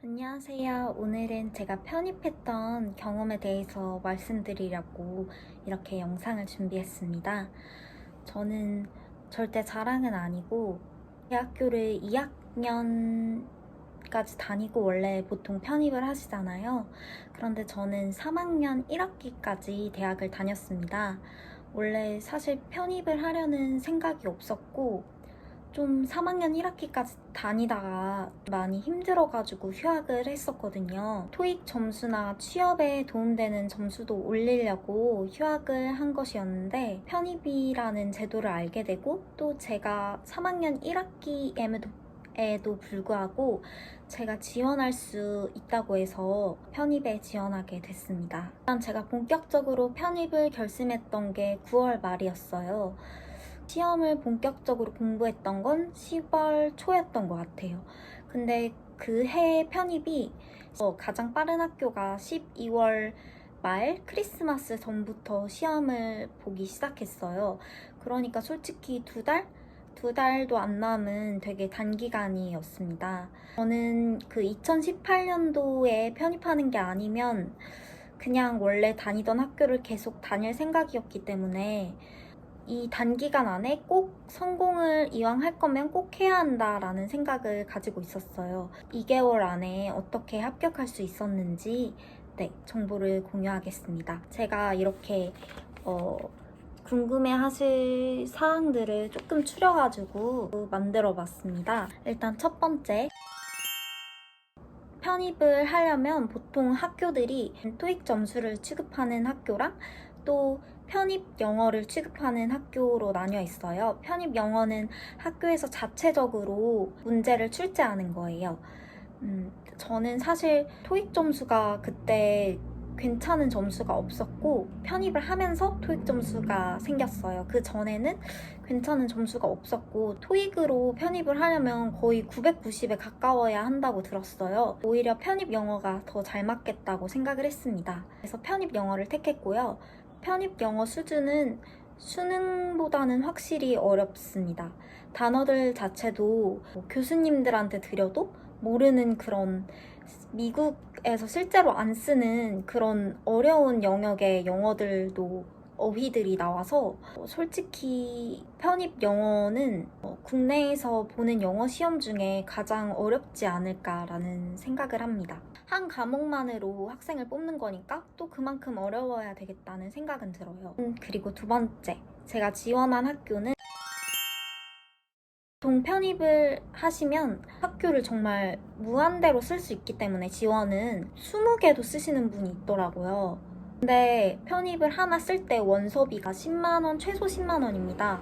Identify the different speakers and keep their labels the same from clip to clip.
Speaker 1: 안녕하세요. 오늘은 제가 편입했던 경험에 대해서 말씀드리려고 이렇게 영상을 준비했습니다. 저는 절대 자랑은 아니고 대학교를 2학년까지 다니고 원래 보통 편입을 하시잖아요. 그런데 저는 3학년 1학기까지 대학을 다녔습니다. 원래 사실 편입을 하려는 생각이 없었고 좀 3학년 1학기까지 다니다가 많이 힘들어가지고 휴학을 했었거든요. 토익 점수나 취업에 도움되는 점수도 올리려고 휴학을 한 것이었는데 편입이라는 제도를 알게 되고 또 제가 3학년 1학기에도 불구하고 제가 지원할 수 있다고 해서 편입에 지원하게 됐습니다. 일단 제가 본격적으로 편입을 결심했던 게 9월 말이었어요. 시험을 본격적으로 공부했던 건 10월 초였던 것 같아요. 근데 그 해 편입이 가장 빠른 학교가 12월 말 크리스마스 전부터 시험을 보기 시작했어요. 그러니까 솔직히 두 달도 안 남은 되게 단기간이었습니다. 저는 그 2018년도에 편입하는 게 아니면 그냥 원래 다니던 학교를 계속 다닐 생각이었기 때문에 이 단기간 안에 꼭 성공을 이왕 할 거면 꼭 해야 한다라는 생각을 가지고 있었어요. 2개월 안에 어떻게 합격할 수 있었는지 정보를 공유하겠습니다. 제가 이렇게 궁금해하실 사항들을 조금 추려가지고 만들어봤습니다. 일단 첫 번째, 편입을 하려면 보통 학교들이 토익 점수를 취급하는 학교랑 또 편입 영어를 취급하는 학교로 나뉘어 있어요. 편입 영어는 학교에서 자체적으로 문제를 출제하는 거예요. 저는 사실 토익 점수가 그때 괜찮은 점수가 없었고 편입을 하면서 토익 점수가 생겼어요. 그 전에는 괜찮은 점수가 없었고 토익으로 편입을 하려면 거의 990에 가까워야 한다고 들었어요. 오히려 편입 영어가 더 잘 맞겠다고 생각을 했습니다. 그래서 편입 영어를 택했고요. 편입 영어 수준은 수능보다는 확실히 어렵습니다. 단어들 자체도 교수님들한테 드려도 모르는 그런 미국에서 실제로 안 쓰는 그런 어려운 영역의 영어들도 어휘들이 나와서 솔직히 편입 영어는 국내에서 보는 영어 시험 중에 가장 어렵지 않을까라는 생각을 합니다. 한 과목만으로 학생을 뽑는 거니까 또 그만큼 어려워야 되겠다는 생각은 들어요. 그리고 두 번째, 제가 지원한 학교는 보통 편입을 하시면 학교를 정말 무한대로 쓸 수 있기 때문에 지원은 20개도 쓰시는 분이 있더라고요. 근데 편입을 하나 쓸 때 원서비가 10만원, 최소 10만원입니다.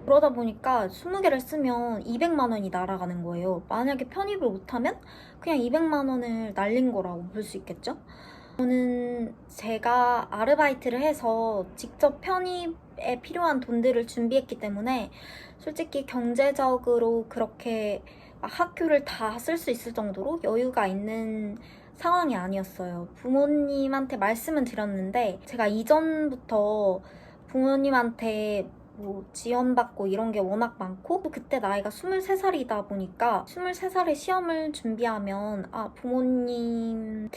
Speaker 1: 그러다 보니까 20개를 쓰면 200만원이 날아가는 거예요. 만약에 편입을 못하면 그냥 200만원을 날린 거라고 볼 수 있겠죠? 저는 제가 아르바이트를 해서 직접 편입에 필요한 돈들을 준비했기 때문에 솔직히 경제적으로 그렇게 학교를 다 쓸 수 있을 정도로 여유가 있는 상황이 아니었어요. 부모님한테 말씀은 드렸는데 제가 이전부터 부모님한테 지원받고 이런 게 워낙 많고 또 그때 나이가 23살이다 보니까 23살에 시험을 준비하면 부모님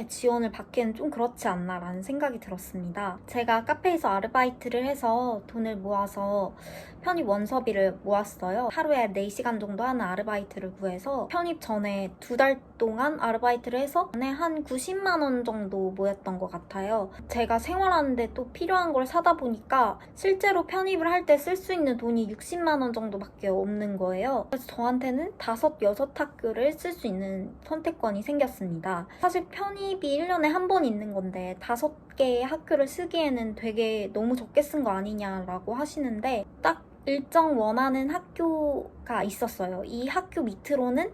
Speaker 1: 지원을 받기엔 좀 그렇지 않나 라는 생각이 들었습니다. 제가 카페에서 아르바이트를 해서 돈을 모아서 편입 원서비를 모았어요. 하루에 4시간 정도 하는 아르바이트를 구해서 편입 전에 2달 동안 아르바이트를 해서 한 90만 원 정도 모였던 것 같아요. 제가 생활하는데 또 필요한 걸 사다 보니까 실제로 편입을 할 때 쓸 수 있는 돈이 60만 원 정도밖에 없는 거예요. 그래서 저한테는 5, 6학교를 쓸 수 있는 선택권이 생겼습니다. 사실 편입이 1년에 한 번 있는 건데 5개의 학교를 쓰기에는 되게 너무 적게 쓴 거 아니냐라고 하시는데 딱 일정 원하는 학교가 있었어요. 이 학교 밑으로는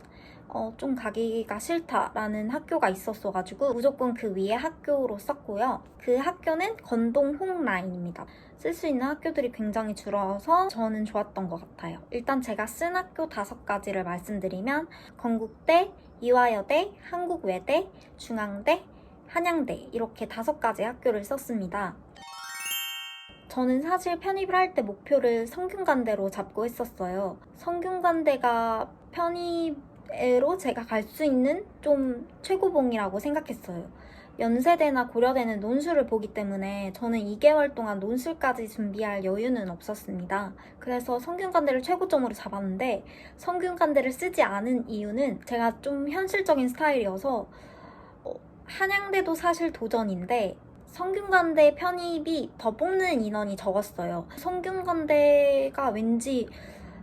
Speaker 1: 좀 가기가 싫다라는 학교가 있었어가지고 무조건 그 위에 학교로 썼고요. 그 학교는 건동 홍라인입니다. 쓸 수 있는 학교들이 굉장히 줄어서 저는 좋았던 것 같아요. 일단 제가 쓴 학교 5가지를 말씀드리면 건국대, 이화여대, 한국외대, 중앙대, 한양대 이렇게 5가지 학교를 썼습니다. 저는 사실 편입을 할 때 목표를 성균관대로 잡고 했었어요. 성균관대가 편입 대로 제가 갈 수 있는 좀 최고봉이라고 생각했어요. 연세대나 고려대는 논술을 보기 때문에 저는 2개월 동안 논술까지 준비할 여유는 없었습니다. 그래서 성균관대를 최고점으로 잡았는데 성균관대를 쓰지 않은 이유는 제가 좀 현실적인 스타일이어서 한양대도 사실 도전인데 성균관대 편입이 더 뽑는 인원이 적었어요. 성균관대가 왠지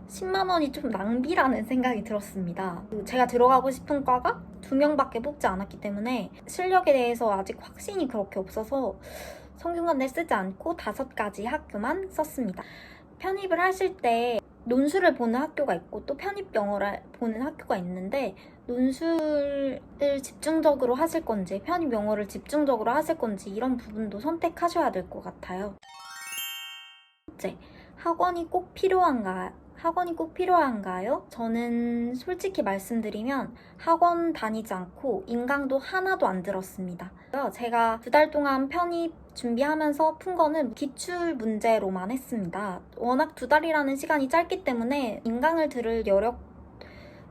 Speaker 1: 10만 원이 좀 낭비라는 생각이 들었습니다. 제가 들어가고 싶은 과가 2명밖에 뽑지 않았기 때문에 실력에 대해서 아직 확신이 그렇게 없어서 성균관대 쓰지 않고 5가지 학교만 썼습니다. 편입을 하실 때 논술을 보는 학교가 있고 또 편입 영어를 보는 학교가 있는데 논술을 집중적으로 하실 건지 편입 영어를 집중적으로 하실 건지 이런 부분도 선택하셔야 될 것 같아요. 첫째, 학원이 꼭 필요한가요? 저는 솔직히 말씀드리면 학원 다니지 않고 인강도 하나도 안 들었습니다. 제가 2달 동안 편입 준비하면서 푼 거는 기출 문제로만 했습니다. 워낙 2달이라는 시간이 짧기 때문에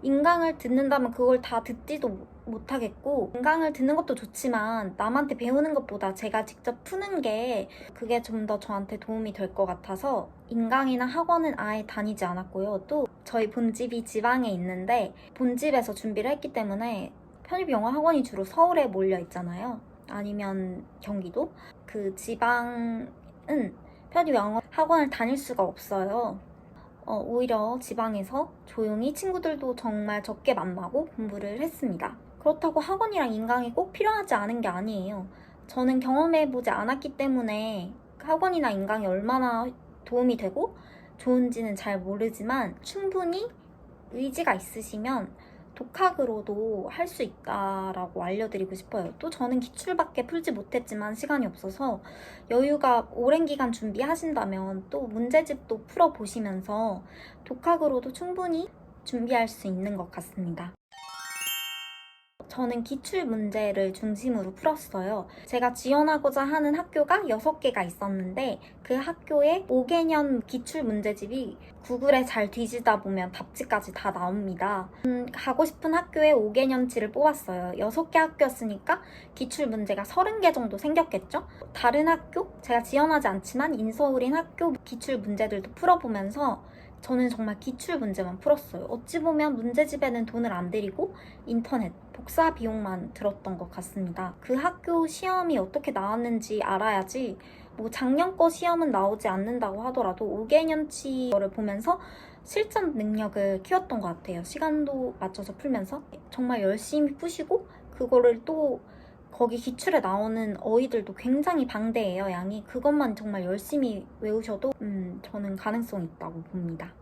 Speaker 1: 인강을 듣는다면 그걸 다 듣지도 못하겠고 인강을 듣는 것도 좋지만 남한테 배우는 것보다 제가 직접 푸는 게 그게 좀 더 저한테 도움이 될 것 같아서 인강이나 학원은 아예 다니지 않았고요. 또 저희 본집이 지방에 있는데 본집에서 준비를 했기 때문에 편입 영어 학원이 주로 서울에 몰려 있잖아요. 아니면 경기도? 그 지방은 편입 영어 학원을 다닐 수가 없어요. 오히려 지방에서 조용히 친구들도 정말 적게 만나고 공부를 했습니다. 그렇다고 학원이랑 인강이 꼭 필요하지 않은 게 아니에요. 저는 경험해보지 않았기 때문에 학원이나 인강이 얼마나 도움이 되고 좋은지는 잘 모르지만 충분히 의지가 있으시면 독학으로도 할 수 있다라고 알려드리고 싶어요. 또 저는 기출밖에 풀지 못했지만 시간이 없어서 여유가 오랜 기간 준비하신다면 또 문제집도 풀어보시면서 독학으로도 충분히 준비할 수 있는 것 같습니다. 저는 기출 문제를 중심으로 풀었어요. 제가 지원하고자 하는 학교가 6개가 있었는데 그 학교의 5개년 기출 문제집이 구글에 잘 뒤지다 보면 답지까지 다 나옵니다. 가고 싶은 학교의 5개년치를 뽑았어요. 6개 학교였으니까 기출 문제가 30개 정도 생겼겠죠? 다른 학교? 제가 지원하지 않지만 인서울인 학교 기출 문제들도 풀어보면서 저는 정말 기출 문제만 풀었어요. 어찌 보면 문제집에는 돈을 안 들이고 인터넷, 복사 비용만 들었던 것 같습니다. 그 학교 시험이 어떻게 나왔는지 알아야지 뭐 작년 거 시험은 나오지 않는다고 하더라도 5개년치를 보면서 실전 능력을 키웠던 것 같아요. 시간도 맞춰서 풀면서 정말 열심히 푸시고 그거를 또 거기 기출에 나오는 어휘들도 굉장히 방대해요, 양이. 그것만 정말 열심히 외우셔도 저는 가능성이 있다고 봅니다.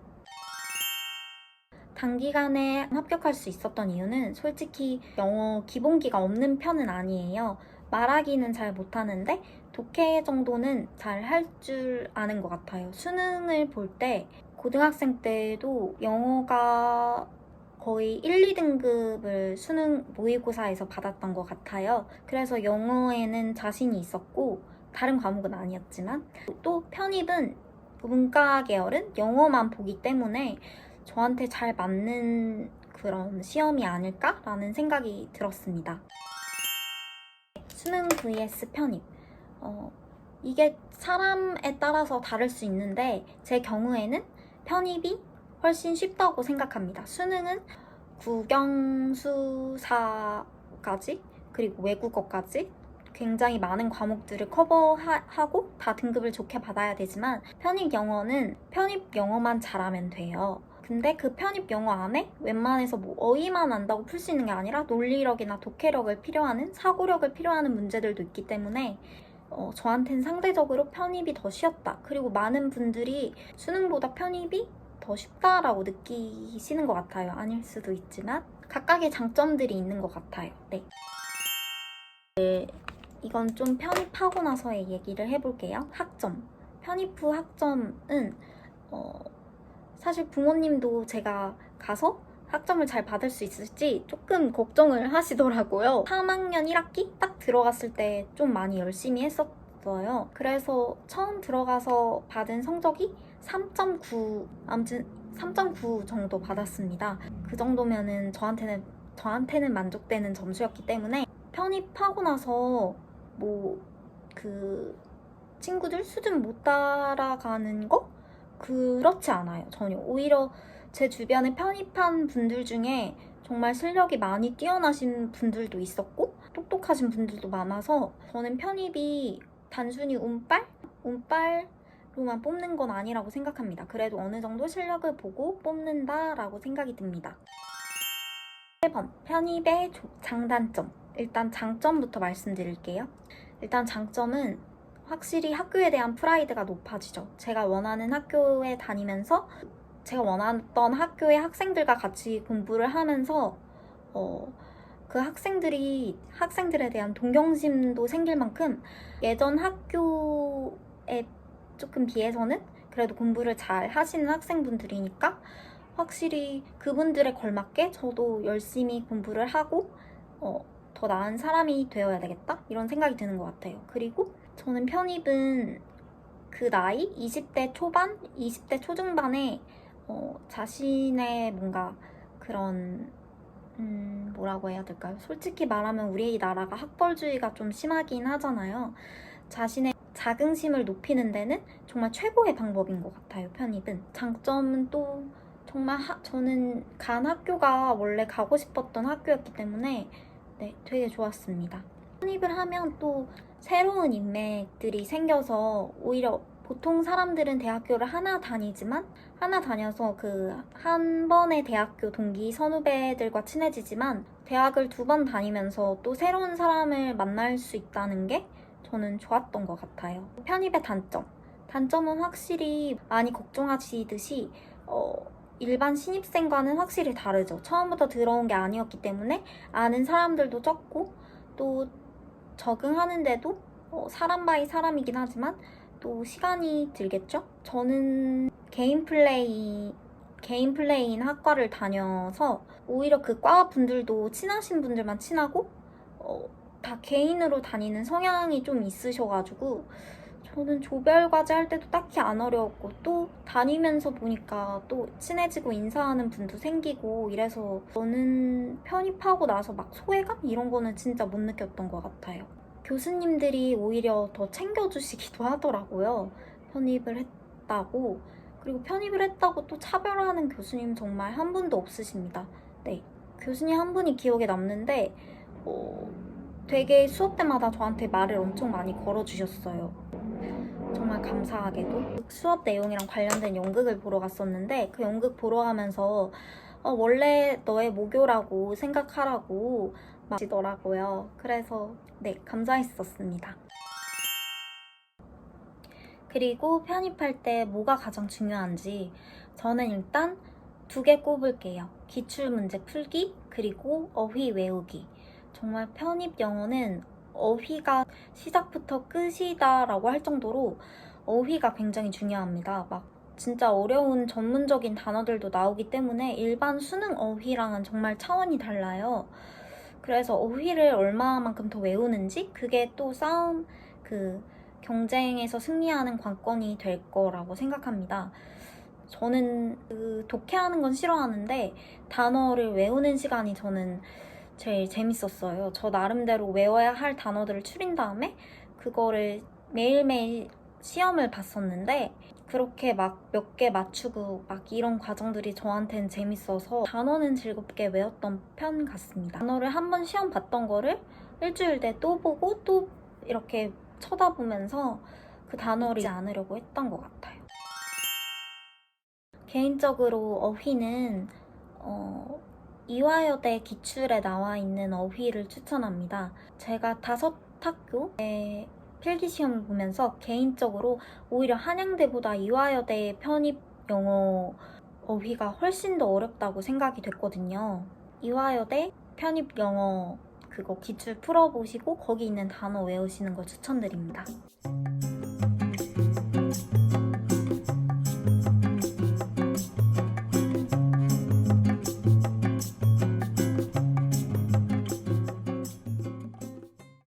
Speaker 1: 단기간에 합격할 수 있었던 이유는 솔직히 영어 기본기가 없는 편은 아니에요. 말하기는 잘 못하는데 독해 정도는 잘 할 줄 아는 것 같아요. 수능을 볼 때 고등학생 때도 영어가 거의 1, 2등급을 수능 모의고사에서 받았던 것 같아요. 그래서 영어에는 자신이 있었고 다른 과목은 아니었지만 또 편입은 문과 계열은 영어만 보기 때문에 저한테 잘 맞는 그런 시험이 아닐까라는 생각이 들었습니다. 수능 vs 편입. 이게 사람에 따라서 다를 수 있는데 제 경우에는 편입이 훨씬 쉽다고 생각합니다. 수능은 국영수사까지 그리고 외국어까지 굉장히 많은 과목들을 커버하고 다 등급을 좋게 받아야 되지만 편입 영어는 편입 영어만 잘하면 돼요. 근데 그 편입 영어 안에 웬만해서 뭐 어휘만 안다고 풀 수 있는 게 아니라 논리력이나 독해력을 필요하는 사고력을 필요하는 문제들도 있기 때문에 저한테는 상대적으로 편입이 더 쉬웠다. 그리고 많은 분들이 수능보다 편입이 더 쉽다라고 느끼시는 것 같아요. 아닐 수도 있지만 각각의 장점들이 있는 것 같아요. 네. 이건 좀 편입하고 나서의 얘기를 해볼게요. 학점. 편입 후 학점은 사실 부모님도 제가 가서 학점을 잘 받을 수 있을지 조금 걱정을 하시더라고요. 3학년 1학기 딱 들어갔을 때 좀 많이 열심히 했었어요. 그래서 처음 들어가서 받은 성적이 3.9, 아무튼 3.9 정도 받았습니다. 그 정도면은 저한테는 만족되는 점수였기 때문에 편입하고 나서 뭐 그 친구들 수준 못 따라가는 거? 그렇지 않아요. 전혀. 오히려 제 주변에 편입한 분들 중에 정말 실력이 많이 뛰어나신 분들도 있었고 똑똑하신 분들도 많아서 저는 편입이 단순히 운빨로만 뽑는 건 아니라고 생각합니다. 그래도 어느 정도 실력을 보고 뽑는다라고 생각이 듭니다. 1번, 편입의 장단점. 일단 장점부터 말씀드릴게요. 일단 장점은 확실히 학교에 대한 프라이드가 높아지죠. 제가 원하는 학교에 다니면서 제가 원했던 학교의 학생들과 같이 공부를 하면서 그 학생들에 대한 동경심도 생길 만큼 예전 학교에 조금 비해서는 그래도 공부를 잘 하시는 학생분들이니까 확실히 그분들에 걸맞게 저도 열심히 공부를 하고 더 나은 사람이 되어야 되겠다? 이런 생각이 드는 것 같아요. 그리고 저는 편입은 그 나이, 20대 초반, 20대 초중반에 자신의 뭔가 그런 뭐라고 해야 될까요? 솔직히 말하면 우리 나라가 학벌주의가 좀 심하긴 하잖아요. 자신의 자긍심을 높이는 데는 정말 최고의 방법인 것 같아요, 편입은. 장점은 또 정말 저는 간 학교가 원래 가고 싶었던 학교였기 때문에 네, 되게 좋았습니다. 편입을 하면 또 새로운 인맥들이 생겨서 오히려 보통 사람들은 대학교를 하나 다녀서 그 한 번의 대학교 동기 선후배들과 친해지지만 대학을 2번 다니면서 또 새로운 사람을 만날 수 있다는 게 저는 좋았던 것 같아요. 편입의 단점은 확실히 많이 걱정하시듯이 일반 신입생과는 확실히 다르죠. 처음부터 들어온 게 아니었기 때문에 아는 사람들도 적고 또 적응하는데도 사람 바이 사람이긴 하지만 또 시간이 들겠죠? 저는 개인 플레이인 학과를 다녀서 오히려 그 과 분들도 친하신 분들만 친하고 다 개인으로 다니는 성향이 좀 있으셔가지고 저는 조별과제 할 때도 딱히 안 어려웠고 또 다니면서 보니까 또 친해지고 인사하는 분도 생기고 이래서 저는 편입하고 나서 막 소외감? 이런 거는 진짜 못 느꼈던 것 같아요. 교수님들이 오히려 더 챙겨주시기도 하더라고요. 편입을 했다고. 그리고 편입을 했다고 또 차별하는 교수님 정말 한 분도 없으십니다. 네, 교수님 한 분이 기억에 남는데 되게 수업 때마다 저한테 말을 엄청 많이 걸어주셨어요. 정말 감사하게도 수업 내용이랑 관련된 연극을 보러 갔었는데 그 연극 보러 가면서 원래 너의 모교라고 생각하라고 하시더라고요. 그래서 네, 감사했었습니다. 그리고 편입할 때 뭐가 가장 중요한지 저는 일단 2개 꼽을게요. 기출문제 풀기 그리고 어휘 외우기. 정말 편입 영어는 어휘가 시작부터 끝이다라고 할 정도로 어휘가 굉장히 중요합니다. 막 진짜 어려운 전문적인 단어들도 나오기 때문에 일반 수능 어휘랑은 정말 차원이 달라요. 그래서 어휘를 얼마만큼 더 외우는지 그게 또 경쟁에서 승리하는 관건이 될 거라고 생각합니다. 저는 독해하는 건 싫어하는데 단어를 외우는 시간이 저는 제일 재밌었어요. 저 나름대로 외워야 할 단어들을 추린 다음에 그거를 매일매일 시험을 봤었는데 그렇게 막 몇 개 맞추고 막 이런 과정들이 저한테는 재밌어서 단어는 즐겁게 외웠던 편 같습니다. 단어를 한 번 시험 봤던 거를 일주일 뒤에 또 보고 또 이렇게 쳐다보면서 그 단어를 잊지 않으려고 했던 것 같아요. 개인적으로 어휘는 이화여대 기출에 나와 있는 어휘를 추천합니다. 제가 5학교의 필기시험을 보면서 개인적으로 오히려 한양대보다 이화여대의 편입 영어 어휘가 훨씬 더 어렵다고 생각이 됐거든요. 이화여대 편입 영어 그거 기출 풀어보시고 거기 있는 단어 외우시는 걸 추천드립니다.